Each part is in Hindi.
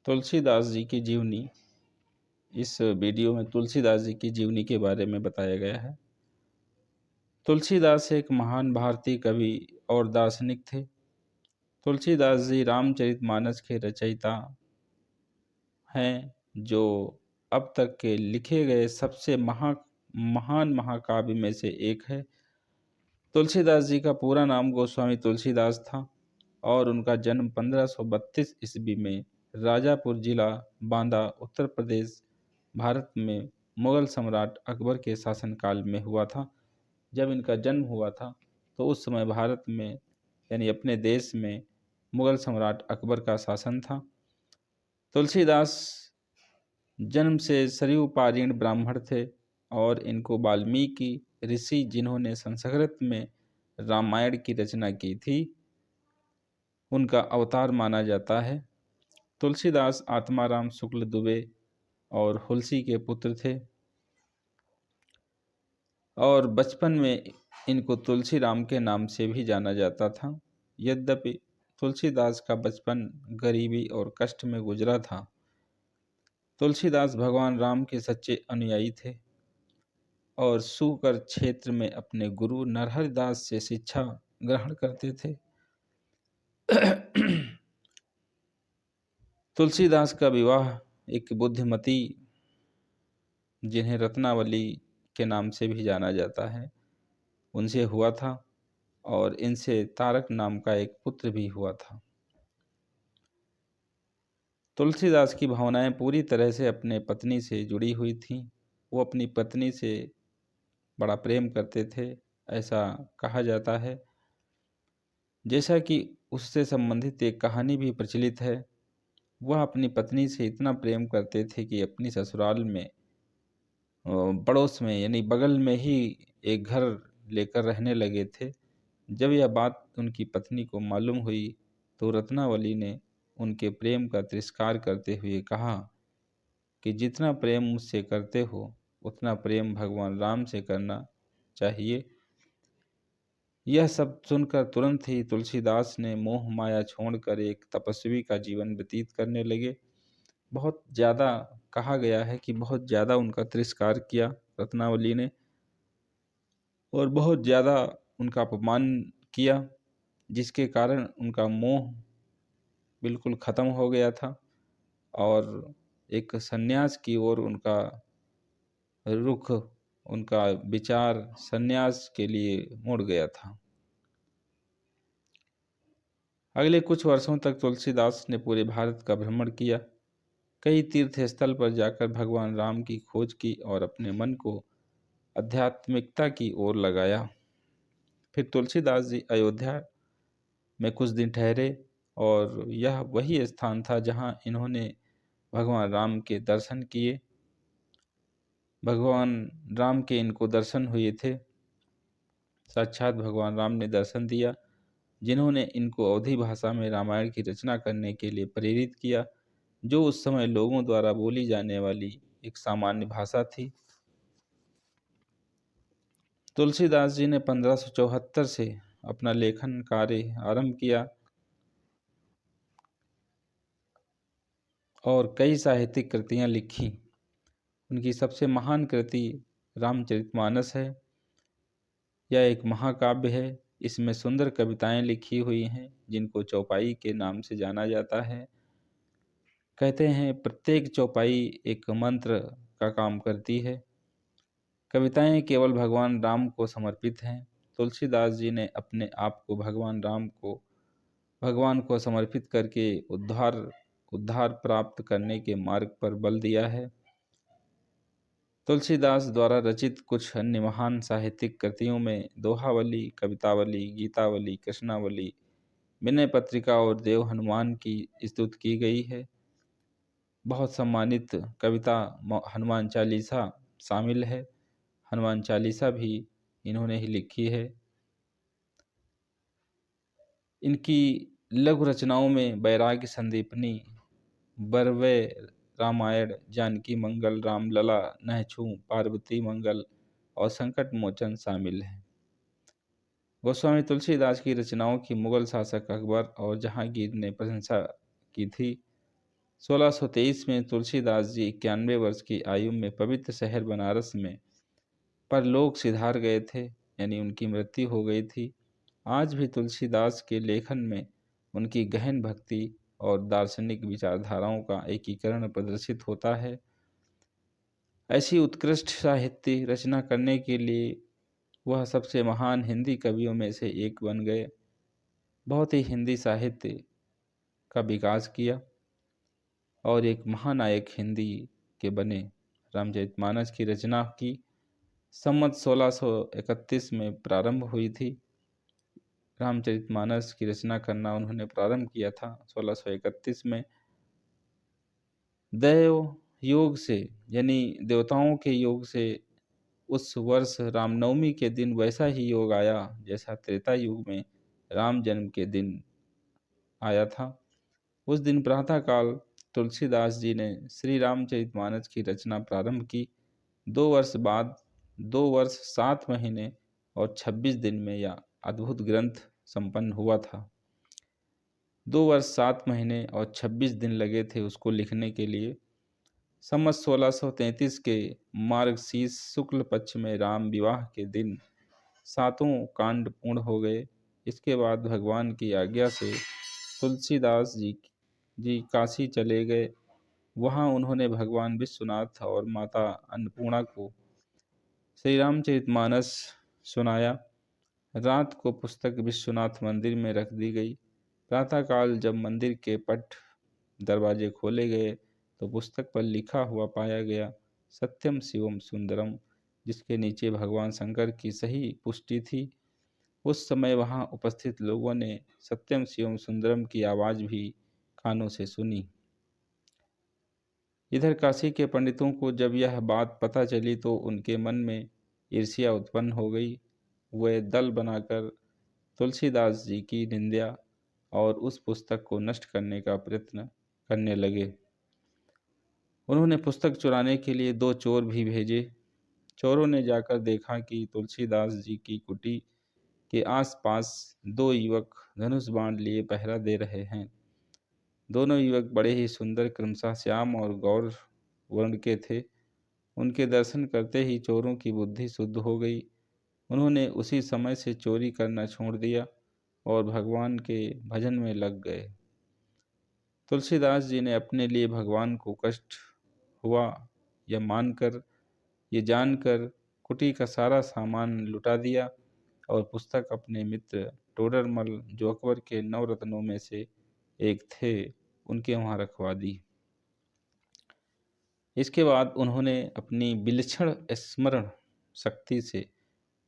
तुलसीदास जी की जीवनी। इस वीडियो में तुलसीदास जी की जीवनी के बारे में बताया गया है। तुलसीदास एक महान भारतीय कवि और दार्शनिक थे। तुलसीदास जी रामचरितमानस के रचयिता हैं, जो अब तक के लिखे गए सबसे महान महाकाव्य में से एक है। तुलसीदास जी का पूरा नाम गोस्वामी तुलसीदास था और उनका जन्म 1532 ईस्वी में राजापुर जिला, बांदा, उत्तर प्रदेश, भारत में मुगल सम्राट अकबर के शासनकाल में हुआ था। जब इनका जन्म हुआ था तो उस समय भारत में यानी अपने देश में मुगल सम्राट अकबर का शासन था। तुलसीदास जन्म से सरयू पारीण ब्राह्मण थे और इनको वाल्मीकि ऋषि, जिन्होंने संस्कृत में रामायण की रचना की थी, उनका अवतार माना जाता है। तुलसीदास आत्माराम शुक्ल दुबे और हुलसी के पुत्र थे और बचपन में इनको तुलसीराम के नाम से भी जाना जाता था। यद्यपि तुलसीदास का बचपन गरीबी और कष्ट में गुजरा था। तुलसीदास भगवान राम के सच्चे अनुयायी थे और सुकर क्षेत्र में अपने गुरु नरहरिदास से शिक्षा ग्रहण करते थे। तुलसीदास का विवाह एक बुद्धिमती, जिन्हें रत्नावली के नाम से भी जाना जाता है, उनसे हुआ था और इनसे तारक नाम का एक पुत्र भी हुआ था। तुलसीदास की भावनाएं पूरी तरह से अपने पत्नी से जुड़ी हुई थीं। वो अपनी पत्नी से बड़ा प्रेम करते थे, ऐसा कहा जाता है। जैसा कि उससे संबंधित एक कहानी भी प्रचलित है। वह अपनी पत्नी से इतना प्रेम करते थे कि अपनी ससुराल में पड़ोस में यानी बगल में ही एक घर लेकर रहने लगे थे। जब यह बात उनकी पत्नी को मालूम हुई तो रत्नावली ने उनके प्रेम का तिरस्कार करते हुए कहा कि जितना प्रेम मुझसे करते हो उतना प्रेम भगवान राम से करना चाहिए। यह सब सुनकर तुरंत ही तुलसीदास ने मोह माया छोड़कर एक तपस्वी का जीवन व्यतीत करने लगे। बहुत ज़्यादा कहा गया है कि बहुत ज़्यादा उनका तिरस्कार किया रत्नावली ने और बहुत ज़्यादा उनका अपमान किया, जिसके कारण उनका मोह बिल्कुल ख़त्म हो गया था और एक सन्यास की ओर उनका रुख, उनका विचार सन्यास के लिए मुड़ गया था। अगले कुछ वर्षों तक तुलसीदास ने पूरे भारत का भ्रमण किया। कई तीर्थ स्थल पर जाकर भगवान राम की खोज की और अपने मन को आध्यात्मिकता की ओर लगाया। फिर तुलसीदास जी अयोध्या में कुछ दिन ठहरे और यह वही स्थान था जहां इन्होंने भगवान राम के दर्शन किए। भगवान राम के इनको दर्शन हुए थे। साक्षात भगवान राम ने दर्शन दिया, जिन्होंने इनको अवधी भाषा में रामायण की रचना करने के लिए प्रेरित किया, जो उस समय लोगों द्वारा बोली जाने वाली एक सामान्य भाषा थी। तुलसीदास जी ने 1574 से अपना लेखन कार्य आरंभ किया और कई साहित्यिक कृतियां लिखी। उनकी सबसे महान कृति रामचरितमानस है। यह एक महाकाव्य है। इसमें सुंदर कविताएं लिखी हुई हैं, जिनको चौपाई के नाम से जाना जाता है। कहते हैं प्रत्येक चौपाई एक मंत्र का काम करती है। कविताएं केवल भगवान राम को समर्पित हैं। तुलसीदास जी ने अपने आप को भगवान को समर्पित करके उद्धार प्राप्त करने के मार्ग पर बल दिया है। तुलसीदास द्वारा रचित कुछ अन्य महान साहित्यिक कृतियों में दोहावली, कवितावली, गीतावली, कृष्णावली, विनय पत्रिका और देव हनुमान की स्तुति की गई है। बहुत सम्मानित कविता हनुमान चालीसा शामिल है। हनुमान चालीसा भी इन्होंने ही लिखी है। इनकी लघु रचनाओं में वैराग्य संदीपनी, बरवे रामायण, जानकी मंगल, रामलला, नहछू, पार्वती मंगल और संकट मोचन शामिल हैं। गोस्वामी तुलसीदास की रचनाओं की मुगल शासक अकबर और जहांगीर ने प्रशंसा की थी। 1623 में तुलसीदास जी 91 वर्ष की आयु में पवित्र शहर बनारस में परलोक सिधार गए थे, यानी उनकी मृत्यु हो गई थी। आज भी तुलसीदास के लेखन में उनकी गहन भक्ति और दार्शनिक विचारधाराओं का एकीकरण प्रदर्शित होता है। ऐसी उत्कृष्ट साहित्य रचना करने के लिए वह सबसे महान हिंदी कवियों में से एक बन गए। बहुत ही हिंदी साहित्य का विकास किया और एक महानायक हिंदी के बने। रामचरितमानस की रचना की संवत 1631 में प्रारंभ हुई थी। रामचरितमानस की रचना करना उन्होंने प्रारंभ किया था 1631 में। देव योग से, यानी देवताओं के योग से उस वर्ष रामनवमी के दिन वैसा ही योग आया जैसा त्रेता युग में राम जन्म के दिन आया था। उस दिन प्रातःकाल तुलसीदास जी ने श्री रामचरितमानस की रचना प्रारंभ की। 2 वर्ष बाद 2 वर्ष 7 महीने और 26 दिन में यह अद्भुत ग्रंथ संपन्न हुआ था। 2 वर्ष 7 महीने और 26 दिन लगे थे उसको लिखने के लिए। संवत 1633 के मार्गशीर्ष शुक्ल पक्ष में राम विवाह के दिन 7 कांड पूर्ण हो गए। इसके बाद भगवान की आज्ञा से तुलसीदास जी काशी चले गए। वहाँ उन्होंने भगवान विश्वनाथ और माता अन्नपूर्णा को श्री रामचरितमानस सुनाया। रात को पुस्तक विश्वनाथ मंदिर में रख दी गई। प्रातःकाल जब मंदिर के पट दरवाजे खोले गए तो पुस्तक पर लिखा हुआ पाया गया, सत्यम शिवम सुंदरम, जिसके नीचे भगवान शंकर की सही पुष्टि थी। उस समय वहां उपस्थित लोगों ने सत्यम शिवम सुंदरम की आवाज़ भी कानों से सुनी। इधर काशी के पंडितों को जब यह बात पता चली तो उनके मन में ईर्ष्या उत्पन्न हो गई। वे दल बनाकर तुलसीदास जी की निंदा और उस पुस्तक को नष्ट करने का प्रयत्न करने लगे। उन्होंने पुस्तक चुराने के लिए 2 चोर भी भेजे। चोरों ने जाकर देखा कि तुलसीदास जी की कुटी के आसपास 2 युवक धनुष बाण लिए पहरा दे रहे हैं। दोनों युवक बड़े ही सुंदर, क्रमशः श्याम और गौर वर्ण के थे। उनके दर्शन करते ही चोरों की बुद्धि शुद्ध हो गई। उन्होंने उसी समय से चोरी करना छोड़ दिया और भगवान के भजन में लग गए। तुलसीदास जी ने अपने लिए भगवान को कष्ट हुआ ये जानकर कुटी का सारा सामान लुटा दिया और पुस्तक अपने मित्र टोडरमल, जो अकबर के 9 रत्नों में से एक थे, उनके वहाँ रखवा दी। इसके बाद उन्होंने अपनी विलक्षण स्मरण शक्ति से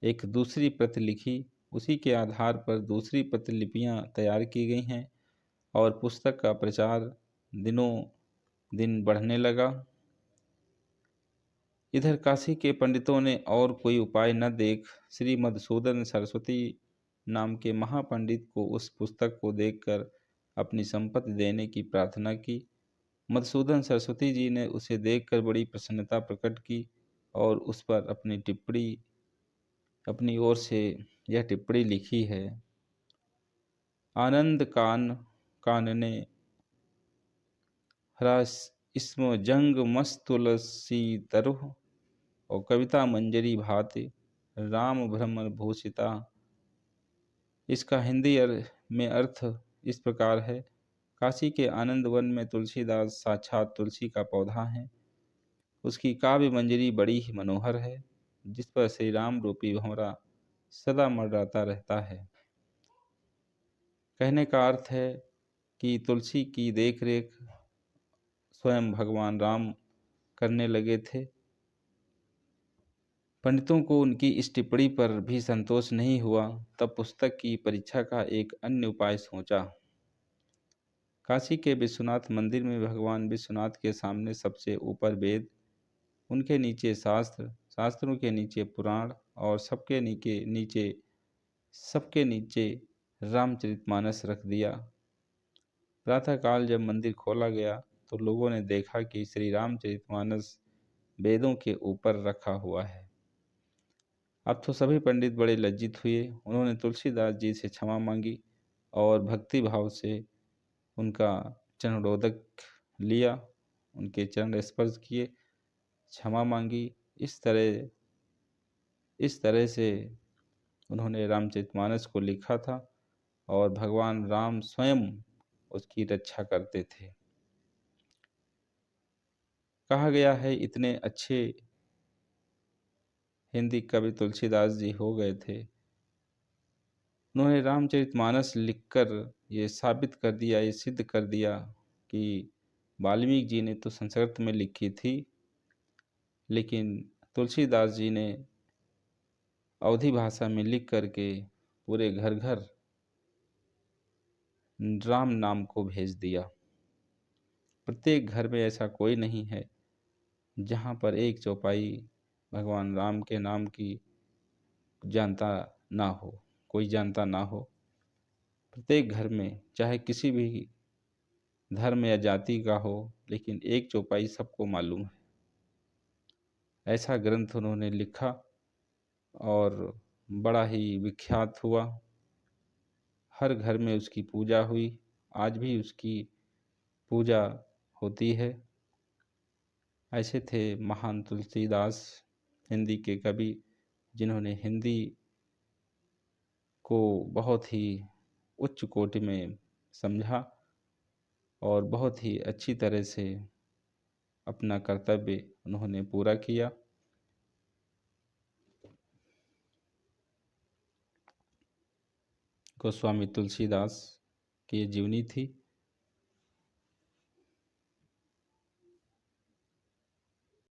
एक दूसरी प्रति लिखी। उसी के आधार पर दूसरी प्रतिलिपियां तैयार की गई हैं और पुस्तक का प्रचार दिनों दिन बढ़ने लगा। इधर काशी के पंडितों ने और कोई उपाय न देख श्री मधुसूदन सरस्वती नाम के महापंडित को उस पुस्तक को देखकर अपनी संपत्ति देने की प्रार्थना की। मधुसूदन सरस्वती जी ने उसे देखकर बड़ी प्रसन्नता प्रकट की और उस पर अपनी ओर से यह टिप्पणी लिखी है। आनंद कानने हरा इसम जंग मस्तुलसी तरुह और कविता मंजरी भाति राम भ्रमर भूषिता। इसका हिंदी में अर्थ इस प्रकार है। काशी के आनंद वन में तुलसीदास साक्षात तुलसी का पौधा है। उसकी काव्य मंजरी बड़ी ही मनोहर है, जिस पर श्री राम रूपी भंवरा सदा मंडराता रहता है। कहने का अर्थ है कि तुलसी की देखरेख स्वयं भगवान राम करने लगे थे। पंडितों को उनकी इस टिप्पणी पर भी संतोष नहीं हुआ, तब पुस्तक की परीक्षा का एक अन्य उपाय सोचा। काशी के विश्वनाथ मंदिर में भगवान विश्वनाथ के सामने सबसे ऊपर वेद, उनके नीचे शास्त्र, शास्त्रों के नीचे पुराण और सबके नीचे रामचरितमानस रख दिया। प्रातःकाल जब मंदिर खोला गया तो लोगों ने देखा कि श्री रामचरितमानस वेदों के ऊपर रखा हुआ है। अब तो सभी पंडित बड़े लज्जित हुए। उन्होंने तुलसीदास जी से क्षमा मांगी और भक्ति भाव से उनका चरणोदक लिया, उनके चरण स्पर्श किए, क्षमा मांगी। इस तरह से उन्होंने रामचरितमानस को लिखा था और भगवान राम स्वयं उसकी रक्षा करते थे। कहा गया है इतने अच्छे हिंदी कवि तुलसीदास जी हो गए थे, उन्होंने रामचरितमानस लिखकर ये साबित कर दिया, ये सिद्ध कर दिया कि वाल्मीकि जी ने तो संस्कृत में लिखी थी, लेकिन तुलसीदास जी ने अवधी भाषा में लिख करके पूरे घर घर राम नाम को भेज दिया। प्रत्येक घर में ऐसा कोई नहीं है जहाँ पर एक चौपाई भगवान राम के नाम की जानता ना हो, कोई जानता ना हो। प्रत्येक घर में चाहे किसी भी धर्म या जाति का हो, लेकिन एक चौपाई सबको मालूम है। ऐसा ग्रंथ उन्होंने लिखा और बड़ा ही विख्यात हुआ। हर घर में उसकी पूजा हुई, आज भी उसकी पूजा होती है। ऐसे थे महान तुलसीदास, हिंदी के कवि, जिन्होंने हिंदी को बहुत ही उच्च कोटि में समझा और बहुत ही अच्छी तरह से अपना कर्तव्य उन्होंने पूरा किया। गोस्वामी तुलसीदास की ये जीवनी थी।